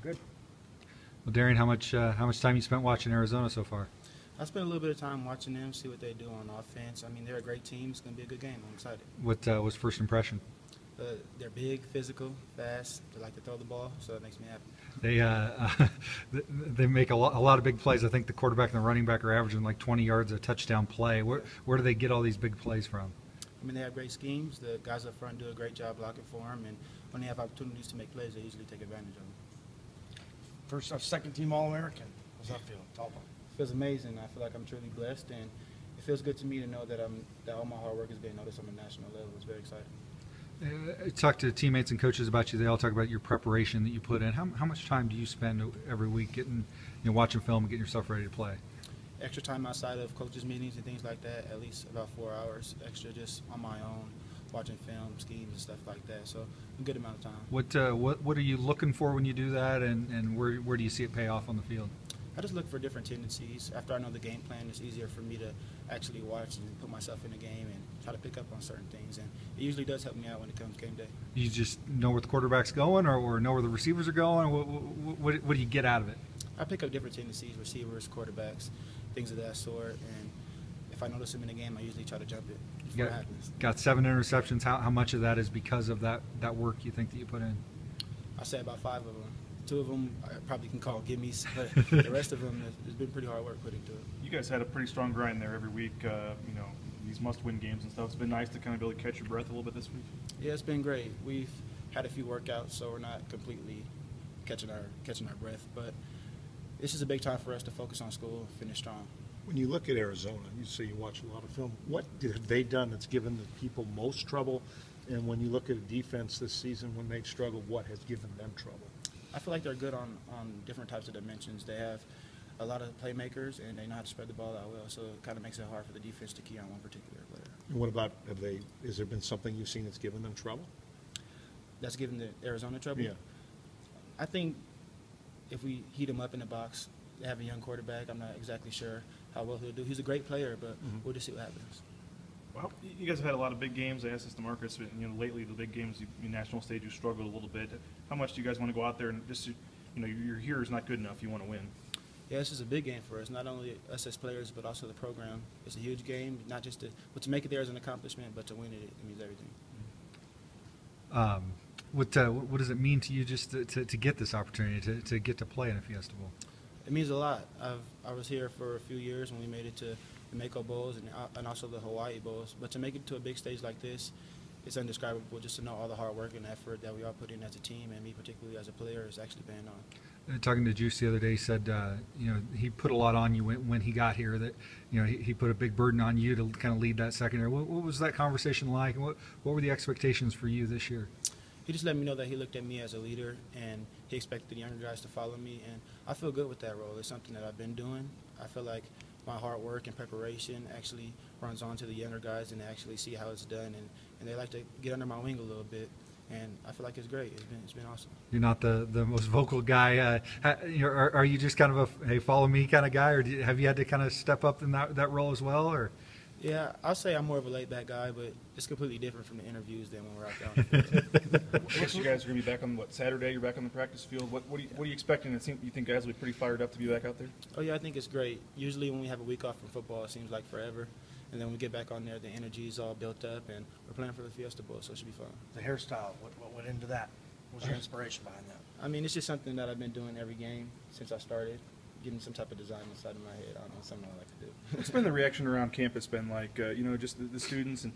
Good. Well, Darian, how much time you spent watching Arizona so far? I spent a little bit of time watching them, see what they do on offense. I mean, they're a great team. It's going to be a good game. I'm excited. What was first impression? They're big, physical, fast. They like to throw the ball, so it makes me happy. They make a lot of big plays. I think the quarterback and the running back are averaging like 20 yards a touchdown play. Where do they get all these big plays from? I mean, they have great schemes. The guys up front do a great job blocking for them, and when they have opportunities to make plays, they usually take advantage of them. Second team All-American. How's that feel? Talk about It feels amazing. I feel like I'm truly blessed, and it feels good to me to know that all my hard work is being noticed on a national level. It's very exciting. I talk to teammates and coaches about you. They all talk about your preparation that you put in. How much time do you spend every week getting, watching film and getting yourself ready to play? Extra time outside of coaches' meetings and things like that, at least about 4 hours extra just on my own, watching film, schemes, and stuff like that. So a good amount of time. What are you looking for when you do that, and where do you see it pay off on the field? I just look for different tendencies. After I know the game plan, it's easier for me to actually watch and put myself in the game and try to pick up on certain things. And it usually does help me out when it comes game day. You just know where the quarterback's going, or know where the receivers are going? What do you get out of it? I pick up different tendencies, receivers, quarterbacks, things of that sort. And if I notice them in the game, I usually try to jump it before it happens. Got 7 interceptions. How much of that is because of that work you think that you put in? I'd say about 5 of them. 2 of them I probably can call gimmies, but the rest of them, it's been pretty hard work putting to it. You guys had a pretty strong grind there every week, these must-win games and stuff. It's been nice to kind of be able to catch your breath a little bit this week. Yeah, it's been great. We've had a few workouts, so we're not completely catching our breath, but this is a big time for us to focus on school, finish strong. When you look at Arizona, you say you watch a lot of film. What have they done that's given the people most trouble? And when you look at a defense this season, when they've struggled, what has given them trouble? I feel like they're good on different types of dimensions. They have a lot of playmakers, and they know how to spread the ball out well, so it kind of makes it hard for the defense to key on one particular player. And what about, has there been something you've seen that's given them trouble? That's given the Arizona trouble? Yeah. I think if we heat him up in the box, they have a young quarterback. I'm not exactly sure how well he'll do. He's a great player, but we'll just see what happens. Well, you guys have had a lot of big games. I asked this to Marcus. Lately the big games, national stage, you struggled a little bit. How much do you guys want to go out there and just, your here is not good enough. You want to win. Yeah, this is a big game for us. Not only us as players, but also the program. It's a huge game. Not just to make it there as an accomplishment, but to win it, it means everything. What does it mean to you just to get this opportunity to get to play in a Fiesta Bowl? It means a lot. I was here for a few years when we made it to the Mako Bowls and also the Hawaii Bowls. But to make it to a big stage like this, it's indescribable. Just to know all the hard work and effort that we all put in as a team, and me particularly as a player, is actually paying off. Talking to Juice the other day, he said he put a lot on you when he got here. That he put a big burden on you to kind of lead that secondary. What was that conversation like? And what were the expectations for you this year? He just let me know that he looked at me as a leader, and he expected the younger guys to follow me, and I feel good with that role. It's something that I've been doing. I feel like my hard work and preparation actually runs on to the younger guys, and they actually see how it's done, and they like to get under my wing a little bit, and I feel like it's great. It's been awesome. You're not the most vocal guy. Are you just kind of a hey, follow me kind of guy, or have you had to kind of step up in that role as well, or? Yeah, I'll say I'm more of a laid-back guy, but it's completely different from the interviews than when we're out there. I guess you guys are going to be back on, Saturday? You're back on the practice field. What are you expecting? You think guys will be pretty fired up to be back out there? Oh, yeah, I think it's great. Usually when we have a week off from football, it seems like forever. And then when we get back on there, the energy is all built up, and we're playing for the Fiesta Bowl, so it should be fun. the hairstyle. What went into that? What was your inspiration behind that? I mean, it's just something that I've been doing every game since I started. Getting some type of design inside of my head. I don't know, something I like to do. What's been the reaction around campus been like, just the students and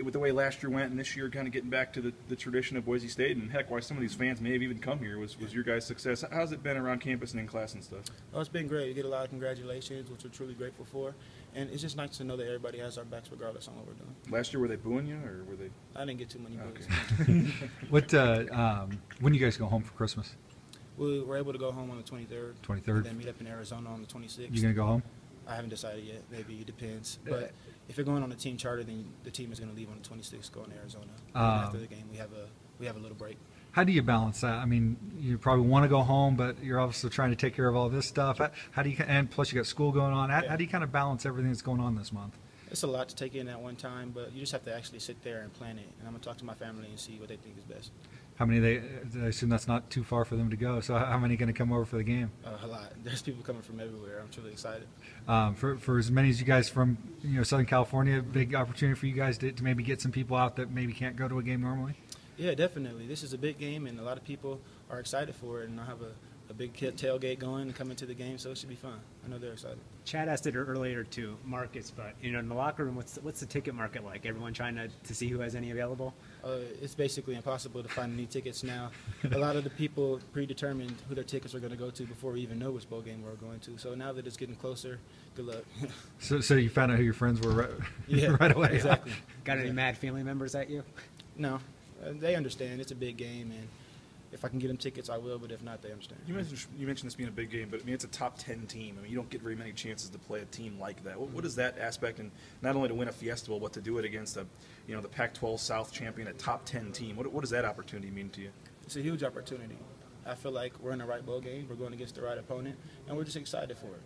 with the way last year went and this year kind of getting back to the tradition of Boise State and heck, why some of these fans may have even come here was your guys' success. How's it been around campus and in class and stuff? Oh, it's been great. We get a lot of congratulations, which we're truly grateful for. And it's just nice to know that everybody has our backs regardless on what we're doing. Last year, were they booing you or were they? I didn't get too many Okay. boos. When do you guys go home for Christmas? We were able to go home on the 23rd. 23rd. And then meet up in Arizona on the 26th. You gonna go home? I haven't decided yet. Maybe it depends. But if you're going on a team charter, then the team is going to leave on the 26th, going to Arizona. After the game, we have a little break. How do you balance that? I mean, you probably want to go home, but you're also trying to take care of all this stuff. How do you? And plus, you got school going on. How do you kind of balance everything that's going on this month? It's a lot to take in at one time, but you just have to actually sit there and plan it. And I'm going to talk to my family and see what they think is best. How many I assume that's not too far for them to go. So how many going to come over for the game? A lot. There's people coming from everywhere. I'm truly excited. For as many as you guys from Southern California, big opportunity for you guys to maybe get some people out that maybe can't go to a game normally. Yeah, definitely. This is a big game, and a lot of people are excited for it. And I have a big tailgate going and coming to the game, so it should be fun. I know they're excited. Chad asked it earlier to Marcus, but in the locker room, what's the ticket market like? Everyone trying to see who has any available? It's basically impossible to find any tickets now. A lot of the people predetermined who their tickets are going to go to before we even know which bowl game we're going to. So now that it's getting closer, good luck. So you found out who your friends were right, Yeah, right away. Exactly. Got any mad family members at you? No, they understand. It's a big game, and if I can get them tickets, I will. But if not, they understand. You mentioned this being a big game, but I mean it's a top 10 team. I mean you don't get very many chances to play a team like that. What is that aspect, and not only to win a Fiesta Bowl, but to do it against the Pac-12 South champion, a top 10 team? What does that opportunity mean to you? It's a huge opportunity. I feel like we're in the right bowl game. We're going against the right opponent, and we're just excited for it.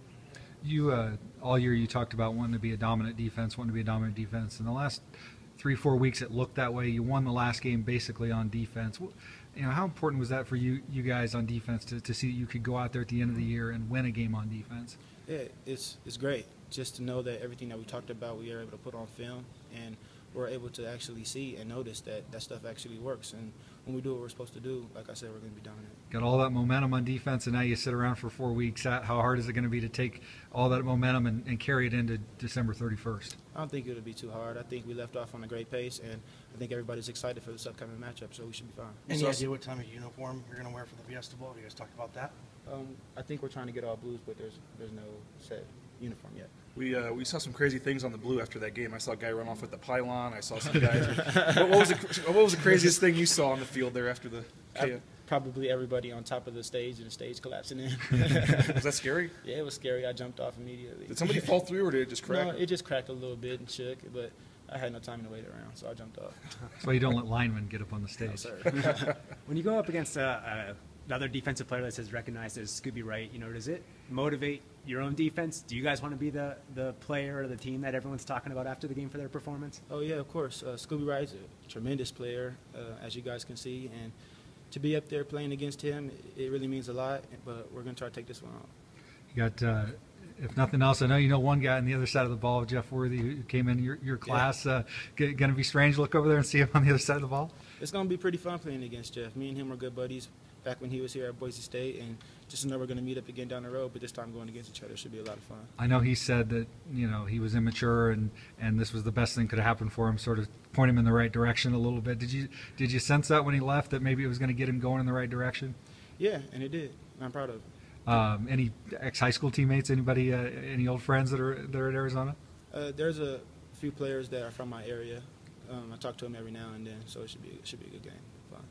You all year you talked about wanting to be a dominant defense. In the last 3-4 weeks, it looked that way. You won the last game basically on defense. How important was that for you guys on defense to see that you could go out there at the end of the year and win a game on defense? Yeah, it's great just to know that everything that we talked about, we are able to put on film, and we're able to actually see and notice that stuff actually works. And when we do what we're supposed to do, like I said, we're going to be dominant. Got all that momentum on defense, and now you sit around for 4 weeks. How hard is it going to be to take all that momentum and carry it into December 31st? I don't think it'll be too hard. I think we left off on a great pace, and I think everybody's excited for this upcoming matchup, so we should be fine. Any idea what time of uniform you're going to wear for the Fiesta Bowl? Have you guys talked about that? I think we're trying to get all blues, but there's no set uniform yet. We saw some crazy things on the blue after that game. I saw a guy run off with the pylon. I saw some guys. What was the craziest thing you saw on the field there after the? Probably everybody on top of the stage and the stage collapsing in. Was that scary? Yeah, it was scary. I jumped off immediately. Did somebody fall through, or did it just crack? No, it just cracked a little bit and shook, but I had no time to wait around, so I jumped off. That's why you don't let linemen get up on the stage. No, sir. When you go up against another defensive player that's as recognized as Scooby Wright, does it motivate your own defense? Do you guys want to be the player or the team that everyone's talking about after the game for their performance? Oh, yeah, of course. Scooby Wright's a tremendous player, as you guys can see, and to be up there playing against him, it really means a lot, but we're going to try to take this one out. You got, if nothing else, I know you know one guy on the other side of the ball, Jeff Worthy, who came in your class. Yeah. Going to be strange to look over there and see him on the other side of the ball? It's going to be pretty fun playing against Jeff. Me and him were good buddies back when he was here at Boise State, and just to know we're going to meet up again down the road, but this time going against each other should be a lot of fun. I know he said that, he was immature and this was the best thing could have happened for him, sort of point him in the right direction a little bit. Did you sense that when he left, that maybe it was going to get him going in the right direction? Yeah, and it did. I'm proud of him. Any ex-high school teammates, anybody, any old friends that are at Arizona? There's a few players that are from my area. I talk to them every now and then, so it should be a good game. Fun.